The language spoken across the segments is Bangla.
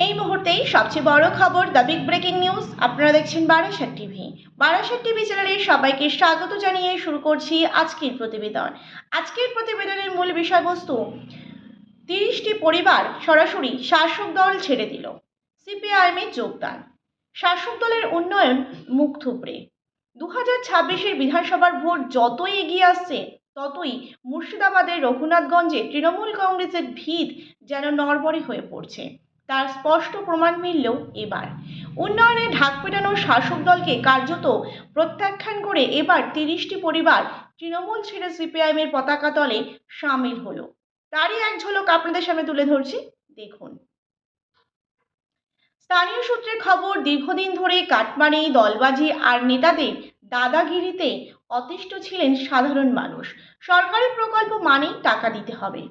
এই মুহূর্তেই সবচেয়ে বড় খবর, দ্য বিগ ব্রেকিং নিউজ। আপনারা দেখছেন বারাসাত টিভি। বারাসাত টিভি চ্যানেলে সবাইকে স্বাগত জানিয়ে শুরু করছি আজকের প্রতিবেদন। আজকের প্রতিবেদনের মূল বিষয়বস্তু, 30টি পরিবার সরাসরি শাসক দল ছেড়ে দিল, সিপিআইএমে যোগদান, শাসক দলের উন্নয়ন মুখ থুবড়ে। 2026-এর বিধানসভার ভোট যতই এগিয়ে আসছে ততই মুর্শিদাবাদের রঘুনাথগঞ্জে তৃণমূল কংগ্রেসের ভিত যেন নড়বড়ে হয়ে পড়ছে। তার স্পষ্ট প্রমাণ মিললেও এবার উন্নয়নে ঢাক পেটানো শাসক দলকে কার্যত প্রত্যাখ্যান করে এবার 30টি পরিবার তৃণমূল ছেড়ে সিপিআইএমের পতাকা দলে সামিল হলো। তারই এক ঝলক আপনাদের সামনে তুলে ধরছি, দেখুন। স্থানীয় সূত্রের খবর, দীর্ঘদিন ধরে কাটমানি, দলবাজি আর নেতাদের দাদাগিরিতে অতিষ্ঠ ছিলেন সাধারণ মানুষ। সরকারি প্রকল্প মানেই টাকা দিতে হবে,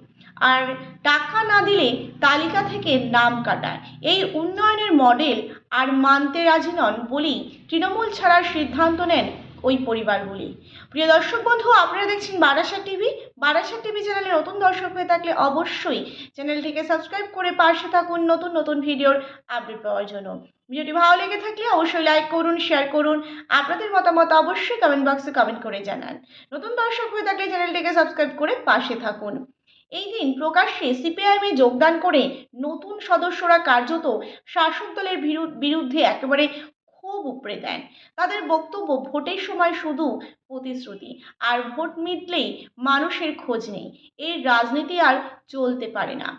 আর টাকা না দিলে তালিকা থেকে নাম কাটায়। এই উন্নয়নের মডেল আর মানতে রাজি নন বলেই তৃণমূল ছাড়ার সিদ্ধান্ত নেন ওই পরিবারগুলি। প্রিয় দর্শক বন্ধু, আপনারা দেখছেন বারাসাত টিভি। বারাসাত টিভি চ্যানেলে নতুন দর্শক হয়ে থাকলে অবশ্যই চ্যানেলটিকে সাবস্ক্রাইব করে পাশে থাকুন নতুন নতুন ভিডিওর আপডেট পাওয়ার জন্য। ভিডিওটি ভালো লেগে থাকলে অবশ্যই লাইক করুন, শেয়ার করুন, আপনাদের মতামত অবশ্যই কমেন্ট বক্সে কমেন্ট করে জানান। নতুন দর্শক হয়ে থাকলে চ্যানেলটিকে সাবস্ক্রাইব করে পাশে থাকুন। এই দিন প্রকাশ্যে সিপিআইএমে যোগদান করে নতুন সদস্যরা কার্যত শাসক দলের বিরুদ্ধে একেবারে ক্ষোভ উপড়ে দেন। তাদের বক্তব্য, ভোটের সময় শুধু প্রতিশ্রুতি, আর ভোট মিটলেই মানুষের খোঁজ নেই। এই রাজনীতি আর চলতে পারে না।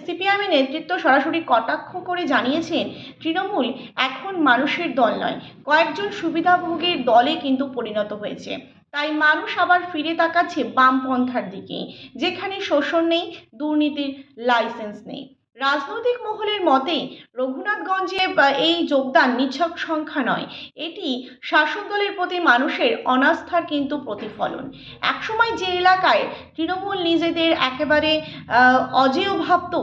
সিপিআইএমের নেতৃত্ব সরাসরি কটাক্ষ করে জানিয়েছেন, তৃণমূল এখন মানুষের দল নয়, কয়েকজন সুবিধাভোগীর দলে কিন্তু পরিণত হয়েছে। তাই মানুষ আবার ফিরে তাকাচ্ছে বামপন্থার দিকে, যেখানে শোষণ নেই, দুর্নীতির লাইসেন্স নেই। রাজনৈতিক মহলের মতে রঘুনাথগঞ্জে এই যোগদান নিছক সংখ্যা নয়, এটি শাসক দলের প্রতি মানুষের অনাস্থার কিন্তু প্রতিফলন। একসময় যে এলাকায় তৃণমূল নিজেদের একেবারে অজেয় ভাবত,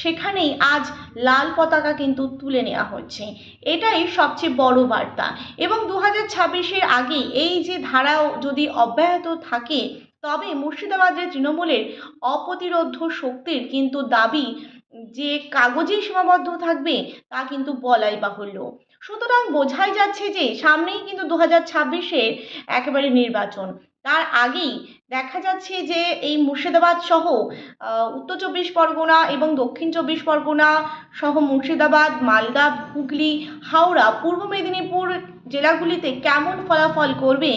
সেখানেই আজ লাল পতাকা কিন্তু তুলে নেওয়া হচ্ছে। এটাই সবচেয়ে বড় বার্তা। এবং 2026-এর আগে এই যে ধারাও যদি অব্যাহত থাকে, তবে মুর্শিদাবাদের তৃণমূলের অপ্রতিরোধ্য শক্তির কিন্তু দাবি যে কাগজেই সীমাবদ্ধ থাকবে তা কিন্তু বলাই বাহুল্য। সুতরাং বোঝাই যাচ্ছে যে সামনেই কিন্তু 2026-এর একেবারে নির্বাচন। তার আগেই দেখা যাচ্ছে যে এই মুর্শিদাবাদ সহ উত্তর 24 পরগনা এবং দক্ষিণ 24 পরগনা সহ মুর্শিদাবাদ, মালদা, হুগলি, হাওড়া, পূর্ব মেদিনীপুর জেলাগুলিতে কেমন ফলাফল করবে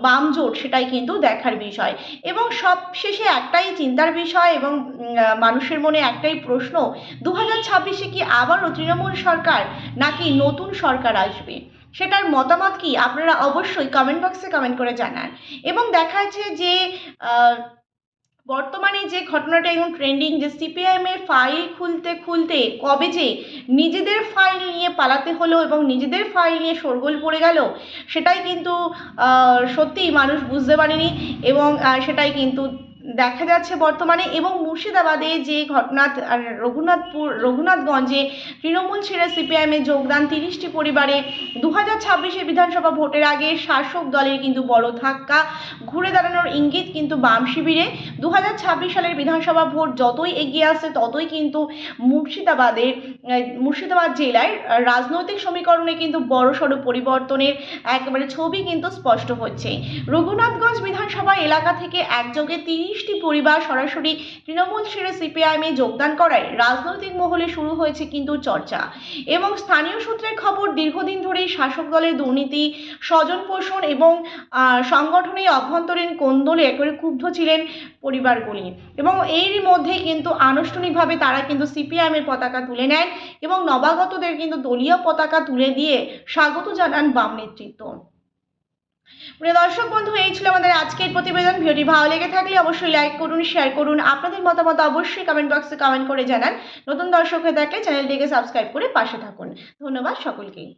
বাম জোট, সেটাই কিন্তু দেখার বিষয়। এবং সবশেষে একটাই চিন্তার বিষয় এবং মানুষের মনে একটাই প্রশ্ন, 2026-এ কি আবারও তৃণমূল সরকার নাকি নতুন সরকার আসবে? সেটার মতামত কি আপনারা অবশ্যই কমেন্ট বক্সে কমেন্ট করে জানান। এবং দেখা যাচ্ছে যে বর্তমানে যে ঘটনাটা এখন ট্রেন্ডিং, যে সিপিআইএমের ফাইল খুলতে খুলতে কবে যে নিজেদের ফাইল নিয়ে পালাতে হলো এবং নিজেদের ফাইল নিয়ে শোরগোল পড়ে গেল, সেটাই কিন্তু সত্যিই মানুষ বুঝতে পারেনি। এবং সেটাই কিন্তু দেখা যাচ্ছে বর্তমানে। এবং মুর্শিদাবাদে যে ঘটনা, রঘুনাথগঞ্জে তৃণমূল ছেড়ে সিপিআইএমে যোগদান 30টি পরিবারে 2026-এর বিধানসভা ভোটের আগে শাসক দলের কিন্তু বড় ধাক্কা, ঘুরে দাঁড়ানোর ইঙ্গিত কিন্তু বাম শিবিরে। 2026 সালের বিধানসভা ভোট যতই এগিয়ে আসছে ততই কিন্তু মুর্শিদাবাদ জেলায় রাজনৈতিক সমীকরণে কিন্তু বড়সড় পরিবর্তনের একেবারে ছবি কিন্তু স্পষ্ট হচ্ছে। রঘুনাথগঞ্জ বিধানসভা এলাকা থেকে একযোগে 30টি পরিবার সরাসরি তৃণমূল ছেড়ে সিপিআইএমে যোগদান করায় রাজনৈতিক মহলে শুরু হয়েছে কিন্তু চর্চা। এবং স্থানীয় সূত্রের খবর, দীর্ঘদিন ধরেই শাসক দলের দুর্নীতি, স্বজন পোষণ এবং সংগঠনের অভ্যন্তরীণ কোন্দলে একেবারে ক্ষুব্ধ ছিলেন পরিবারগুলি। এবং এরই মধ্যে কিন্তু আনুষ্ঠানিকভাবে তারা কিন্তু সিপিআইএমের পতাকা তুলে নেন এবং নবাগতদের কিন্তু দলীয় পতাকা তুলে দিয়ে স্বাগত জানান বাম নেতৃত্ব। প্রিয় দর্শক বন্ধু, এই ছিল আমাদের আজকের প্রতিবেদন। ভিডিওটি ভালো লেগে থাকলে অবশ্যই লাইক করুন, শেয়ার করুন, আপনাদের মতামত অবশ্যই কমেন্ট বক্সে কমেন্ট করে জানান। নতুন দর্শক হয়ে থাকলে চ্যানেলটিকে সাবস্ক্রাইব করে পাশে থাকুন। ধন্যবাদ সকলকেই।